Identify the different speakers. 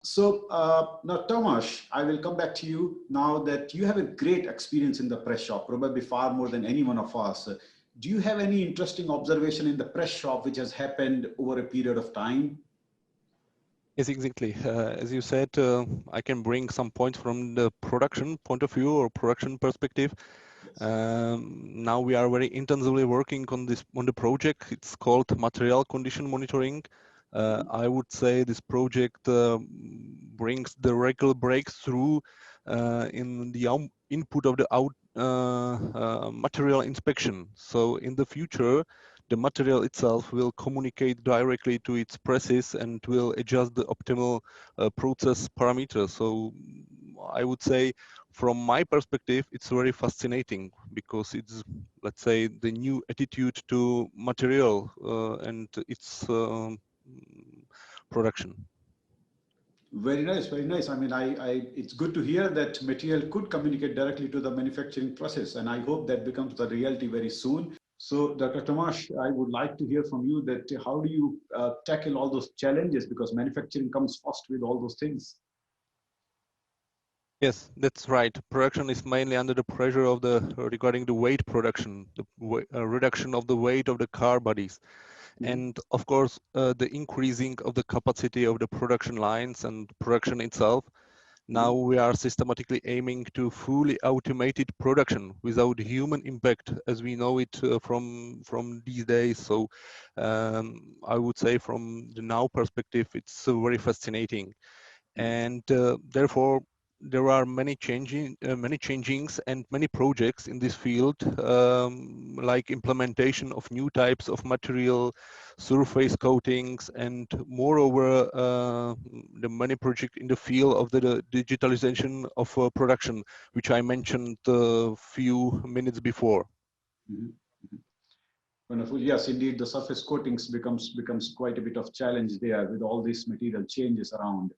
Speaker 1: So now, Tomas, I will come back to you now that you have a great experience in the press shop, probably far more than any one of us. Do you have any interesting observation in the press shop which has happened over a period of time?
Speaker 2: Yes, exactly. As you said, I can bring some points from the production point of view or production perspective.
Speaker 1: Yes.
Speaker 2: Now we are very intensively working on the project. It's called material condition monitoring.
Speaker 1: Mhm.
Speaker 2: I would say this project brings the regular breakthrough in the input of the material inspection. So in the future, the material itself will communicate directly to its presses and will adjust the optimal process parameters. So I would say from my perspective, it's very fascinating because it's, let's say, the new attitude to material and its production.
Speaker 1: Very nice, very nice. I mean, it's good to hear that material could communicate directly to the manufacturing process, and I hope that becomes the reality very soon. So, Dr. Tomas, I would like to hear from you that how do you tackle all those challenges because manufacturing comes first with all those things.
Speaker 2: Yes, that's right. Production is mainly under the pressure of the regarding the weight production, the reduction of the weight of the car bodies,
Speaker 1: Mhm.
Speaker 2: and of course the increasing of the capacity of the production lines and production itself. Now
Speaker 1: Mhm.
Speaker 2: we are systematically aiming to fully automated production without human impact, as we know it from these days. So I would say from the now perspective, it's very fascinating, and therefore there are many changings and many projects in this field, like implementation of new types of material, surface coatings, and moreover the many projects in the field of the digitalization of production, which I mentioned a few minutes before.
Speaker 1: Mhm. Mhm. Wonderful. Yes, indeed, the surface coatings becomes quite a bit of challenge there with all these material changes around.